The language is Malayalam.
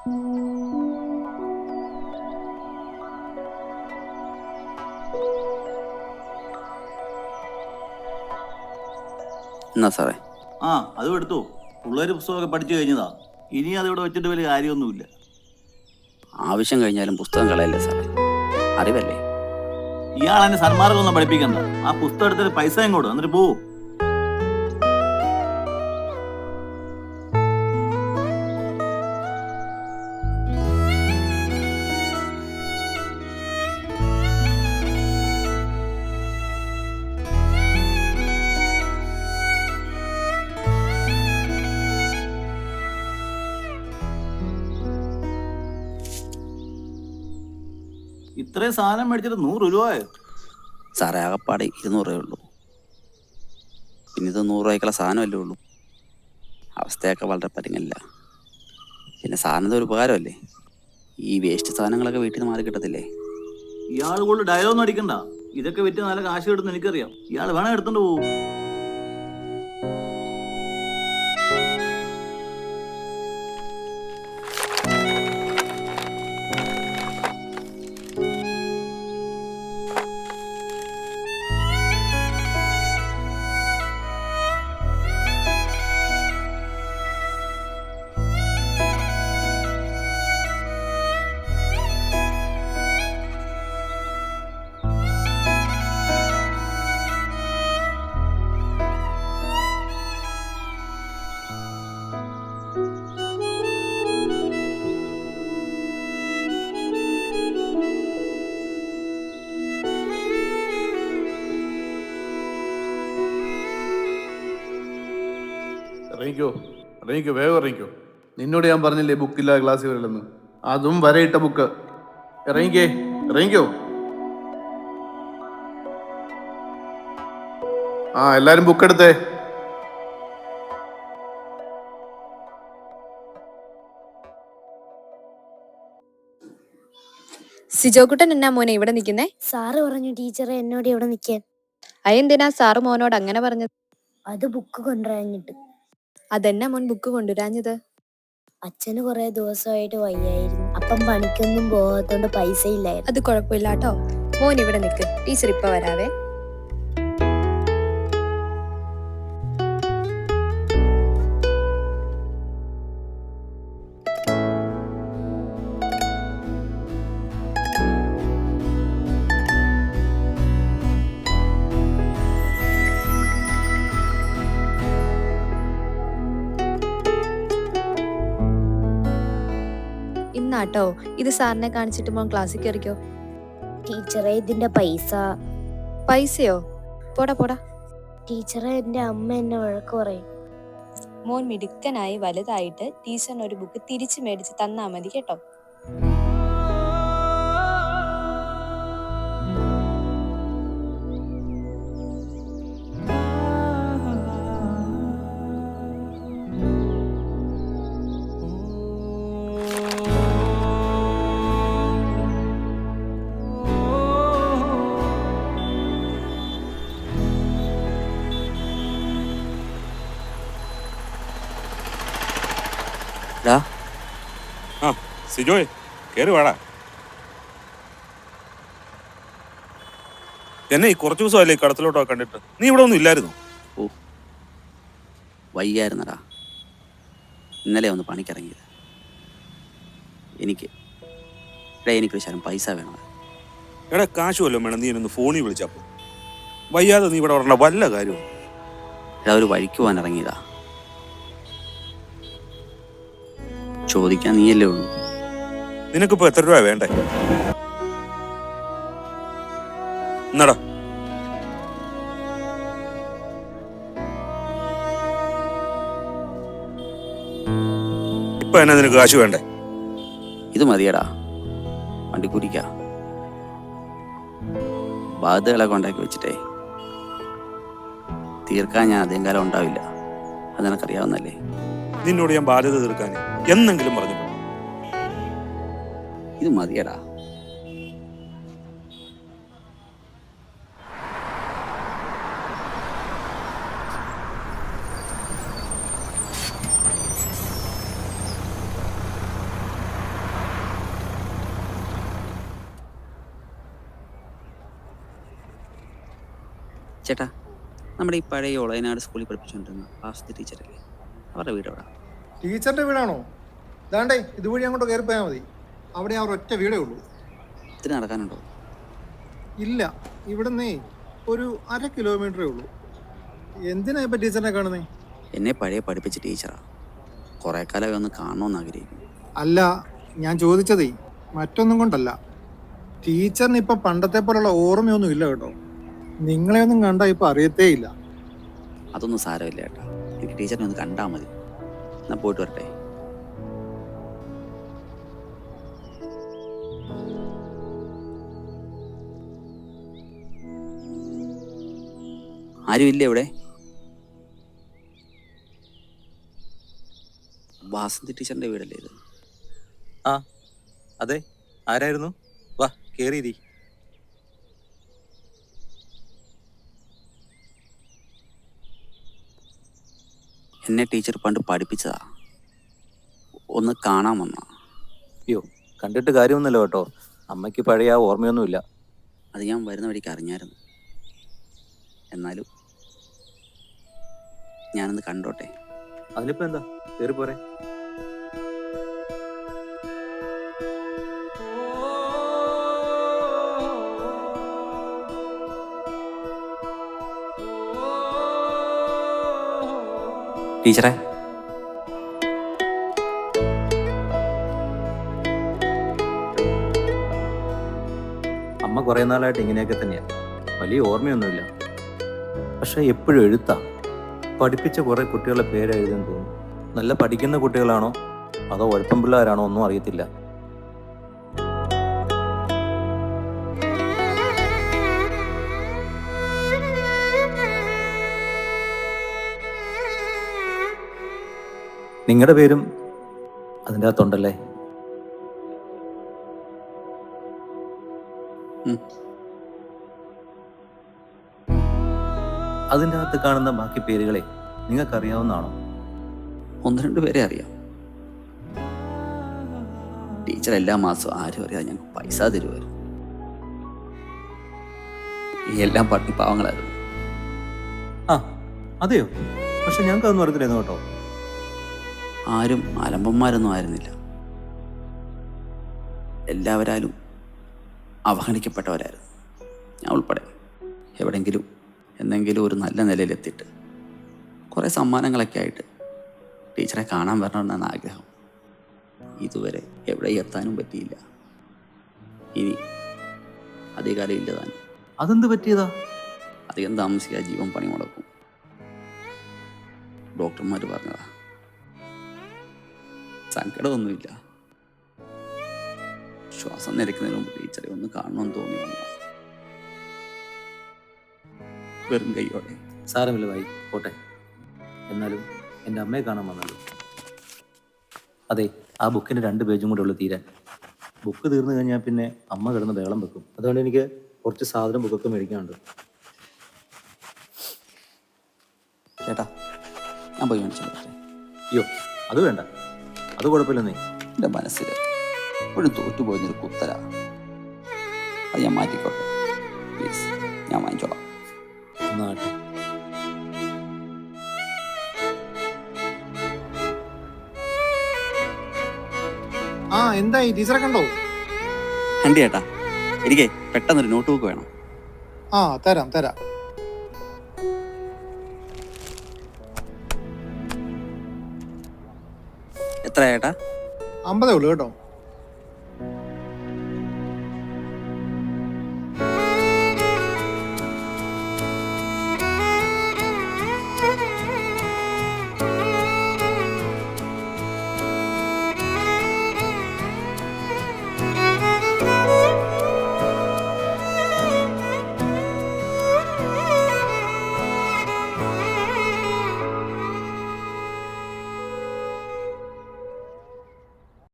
എന്നാ സാറേ? ആ അതും എടുത്തു. പിള്ളേർ പുസ്തകമൊക്കെ പഠിച്ചു കഴിഞ്ഞതാ. ഇനി അതിവിടെ വെച്ചിട്ട് വലിയ കാര്യമൊന്നുമില്ല. ആവശ്യം കഴിഞ്ഞാലും പുസ്തകം കളയല്ലേ സാറേ, അറിവല്ലേ. ഇയാൾ എന്നെ സന്മാർഗമൊന്നും പഠിപ്പിക്കണ്ട. ആ പുസ്തകം എടുത്തിട്ട് പൈസ എങ്ങോട്ട് എന്നിട്ട് പോവും. ഇത്രയും സാധനം മേടിച്ചിട്ട് 100 രൂപയോ? സാറേ ആകപ്പാടെ 200 രൂപയേ ഉള്ളൂ. പിന്നെ ഇത് 100 രൂപയ്ക്കുള്ള സാധനമല്ലേ ഉള്ളൂ. അവസ്ഥയൊക്കെ വളരെ പരുങ്ങല്ല. പിന്നെ സാധനത്തെ ഒരു ഉപകാരമല്ലേ. ഈ വേസ്റ്റ് സാധനങ്ങളൊക്കെ വീട്ടിൽ നിന്ന് മാറി കിട്ടത്തില്ലേ. ഇയാൾ കൂടുതൽ ഡയലോഗൊന്നും അടിക്കണ്ട. ഇതൊക്കെ വിറ്റ് നല്ല കാശ് കിട്ടുന്ന എനിക്കറിയാം. ഇയാൾ വേണം എടുത്തോണ്ട് പോവും. ഇറങ്ങിക്കോ, വേഗം ഇറങ്ങിക്കോ. നിന്നോട് ഞാൻ പറഞ്ഞില്ലേ ബുക്കില്ല ക്ലാസ്സിൽ വരില്ലെന്ന്. അതും വരയിട്ട ബുക്ക്. ഇറങ്ങിക്കോ. ആ എല്ലാരും ബുക്ക് എടുത്തേ. സിജോക്കുട്ടൻ എന്നാ മോനെ ഇവിടെ നിൽക്കുന്നേ? സാറ് പറഞ്ഞു ടീച്ചറെ എന്നോട് ഇവിടെ നിൽക്കാൻ. അതെന്തിനാ സാറ് മോനോട് അങ്ങനെ പറഞ്ഞത്? അത് ബുക്ക് കൊണ്ടുവരാഞ്ഞിട്ട്. അതെന്നാ മോൻ ബുക്ക് കൊണ്ടുവരാഞ്ഞത്? അച്ഛന് കുറെ ദിവസമായിട്ട് വയ്യായിരുന്നു. അപ്പം പണിക്കൊന്നും പോകാത്തോണ്ട് പൈസ ഇല്ലായിരുന്നു. അത് കുഴപ്പമില്ല കേട്ടോ. മോൻ ഇവിടെ നിൽക്ക്, ടീച്ചർ ഇപ്പൊ വരാവേ. ഇന്നാട്ടോ ഇത് സാറിനെ കാണിച്ചിട്ട് മോൻ ക്ലാസ്സിൽ കയറിക്കോ. ടീച്ചറെ ഇതിന്റെ പൈസയോ? പോടാ. ടീച്ചറെ എന്റെ അമ്മ എന്നെ വഴക്ക് പറയും. മോൻ മിടുക്കനായി വലുതായിട്ട് ടീച്ചറിന് ഒരു ബുക്ക് തിരിച്ചു മേടിച്ച് തന്നാ മതി കേട്ടോ. സിജോയ് കേറി വാടാ. എന്നെ ഈ കുറച്ചു ദിവസമല്ലേ ഈ കടത്തിലോട്ടോ കണ്ടിട്ട്? നീ ഇവിടെ ഒന്നും ഇല്ലായിരുന്നു? ഓ വയ്യായിരുന്നടാ. ഇന്നലെ ഒന്ന് പണിക്കിറങ്ങിയത്. എനിക്കൊരു ശരം പൈസ വേണം. എടാ കാശ് വല്ലതും വേണം. നീ എന്നൊന്ന് ഫോണിൽ വിളിച്ചപ്പോ വയ്യാതെ നീ ഇവിടെ വരണ്ട വല്ല കാര്യവും. എടാ ഒരു വഴിക്ക് പോകാൻ ഇറങ്ങിയതാ. ചോദിക്കാൻ നീയല്ലേ ഉള്ളൂ. നിനക്കിപ്പോ എത്ര രൂപ വേണ്ടേ? എന്നടാ ഇപ്പൊ എന്നാ നിനക്ക് കാശ് വേണ്ടേ? ഇത് മതിയടാ, വണ്ടിക്കൂലിക്കാ. ബാധ്യതകളൊക്കെ ഉണ്ടാക്കി വെച്ചിട്ടേ തീർക്കാൻ ഞാൻ അധികം കാലം ഉണ്ടാവില്ല. അത് നിനക്കറിയാവുന്നല്ലേ. നിന്നോട് ഞാൻ ബാധ്യത തീർക്കാൻ എന്നെങ്കിലും പറഞ്ഞു. ഇത് മതിയടാ. ചേട്ടാ, നമ്മുടെ ഈ പഴയ ഒളയനാട് സ്കൂളിൽ പഠിപ്പിച്ചുകൊണ്ടിരുന്ന വാസുദി ടീച്ചറല്ലേ, അവരുടെ വീട് എവിടെ? ടീച്ചറിന്റെ വീടാണോ? ദാണ്ടേ ഇതുവഴി അങ്ങോട്ട് കയറി പോയാൽ മതി. അവിടെ ആ ഒരൊറ്റ വീടേ ഉള്ളൂ. ഇത്തിരി നടക്കാനുണ്ടോ? ഇല്ല, ഇവിടുന്നേ ഒരു 1/2 കിലോമീറ്ററേ ഉള്ളൂ. എന്തിനാ ഇപ്പൊ ടീച്ചറിനെ കാണുന്നേ? എന്നെ പഴയ പഠിപ്പിച്ച ടീച്ചറാ. കുറേ കാലം ഒന്ന് കാണണമെന്ന് ആഗ്രഹിക്കും. അല്ല, ഞാൻ ചോദിച്ചതേ മറ്റൊന്നും കൊണ്ടല്ല. ടീച്ചറിന് ഇപ്പൊ പണ്ടത്തെ പോലുള്ള ഓർമ്മയൊന്നും ഇല്ല കേട്ടോ. നിങ്ങളെ ഒന്നും കണ്ടാ ഇപ്പൊ അറിയത്തേ ഇല്ല. അതൊന്നും സാരമില്ല ചേട്ടാ, എനിക്ക് ടീച്ചറിനെ ഒന്ന് കണ്ടാൽ മതി. എന്നാ പോയിട്ട് വരട്ടെ. ആരും ഇല്ലേ ഇവിടെ? വാസന്തി ടീച്ചറിന്റെ വീടല്ലേ ഇത്? ആ അതെ, ആരായിരുന്നു? വാ കേറിയിരി. എന്നെ ടീച്ചർ പണ്ട് പഠിപ്പിച്ചതാ, ഒന്ന് കാണാൻ വന്നാ. അയ്യോ, കണ്ടിട്ട് കാര്യമൊന്നുമില്ല കേട്ടോ. അമ്മയ്ക്ക് പഴയ ആ ഓർമ്മയൊന്നുമില്ല. അത് ഞാൻ വരുന്ന വഴിക്ക് അറിഞ്ഞായിരുന്നു. എന്നാലും ഞാനൊന്ന് കണ്ടോട്ടെ. അതിനിപ്പോ എന്താ, കേറി പോരെ. ടീച്ചറെ, അമ്മ കുറെ നാളായിട്ട് ഇങ്ങനെയൊക്കെ തന്നെയാ. വലിയ ഓർമ്മയൊന്നുമില്ല, പക്ഷെ എപ്പോഴും എഴുത്താ. പഠിപ്പിച്ച കുറെ കുട്ടികളുടെ പേര് എഴുതാൻ തോന്നും. നല്ല പഠിക്കുന്ന കുട്ടികളാണോ അതോ ഉഴപ്പം പിള്ളേരാണോ ഒന്നും അറിയത്തില്ല. നിങ്ങളുടെ പേരും അതിൻ്റെ അകത്തുണ്ടല്ലേ? അതിൻ്റെ അകത്ത് കാണുന്ന ബാക്കി പേരുകളെ നിങ്ങൾക്കറിയാവുന്നതാണോ? 1-2 പേരെ അറിയാം. ടീച്ചർ എല്ലാ മാസവും ആരും അറിയാതെ ഞങ്ങൾക്ക് പൈസ തരുമായിരുന്നു. എല്ലാം പട്ടി പാവങ്ങളായിരുന്നു. ആ അതെയോ? പക്ഷെ ഞങ്ങൾക്ക് അതൊന്നും അറിയത്തില്ലായിരുന്നു കേട്ടോ. ആരും അലമ്പന്മാരൊന്നും ആയിരുന്നില്ല. എല്ലാവരാലും അവഗണിക്കപ്പെട്ടവരായിരുന്നു, ഞാൻ ഉൾപ്പെടെ. എവിടെയെങ്കിലും എന്തെങ്കിലും ഒരു നല്ല നിലയിലെത്തിയിട്ട് കുറേ സമ്മാനങ്ങളൊക്കെ ആയിട്ട് ടീച്ചറെ കാണാൻ വരണമെന്നാണ് ആഗ്രഹം. ഇതുവരെ എവിടെ എത്താനും പറ്റിയില്ല. ഇനി അധികകാലം ഇല്ല താനും. അതെന്ത് പറ്റിയതാ? അധികം താമസിക്കാതെ ജീവൻ പണി മുടക്കും. ഡോക്ടർമാർ പറഞ്ഞതാ. സങ്കടമൊന്നുമില്ല, ശ്വാസം നിലയ്ക്കുന്നതിന് മുമ്പ് ടീച്ചറെ ഒന്ന് കാണണമെന്ന് തോന്നി വന്നതാ. വെറും കൈയോടെ. സാരമില്ല ഭായി, പോട്ടെ. എന്നാലും എൻ്റെ അമ്മയെ കാണാൻ വന്നല്ലോ. അതെ, ആ ബുക്കിൻ്റെ 2 പേജും കൂടെ ഉള്ളു തീരാൻ. ബുക്ക് തീർന്നു കഴിഞ്ഞാൽ പിന്നെ അമ്മ കിടന്ന് ബഹളം വെക്കും. അതുകൊണ്ട് എനിക്ക് കുറച്ച് സാധനം ബുക്കൊക്കെ മേടിക്കാനുണ്ട്. ചേട്ടാ, ഞാൻ പോയി മേടിച്ചു. അയ്യോ, അത് വേണ്ട, അത് കുഴപ്പമില്ലെന്നേ. എൻ്റെ മനസ്സിൽ എപ്പോഴും തോറ്റുപോയിരുന്നൊരു കുത്തല, അത് ഞാൻ മാറ്റിക്കോട്ടെ പ്ലീസ്. ഞാൻ വാങ്ങിച്ചോളാം. നാട്ടെ ആ എന്തായി, ടീച്ചറെ കണ്ടോ? കണ്ടു ചേട്ടാ, എനിക്ക് പെട്ടെന്നൊരു നോട്ട് ബുക്ക് വേണം. ആ തരാം. എത്ര ചേട്ടാ? 50 ഉള്ളൂ കേട്ടോ.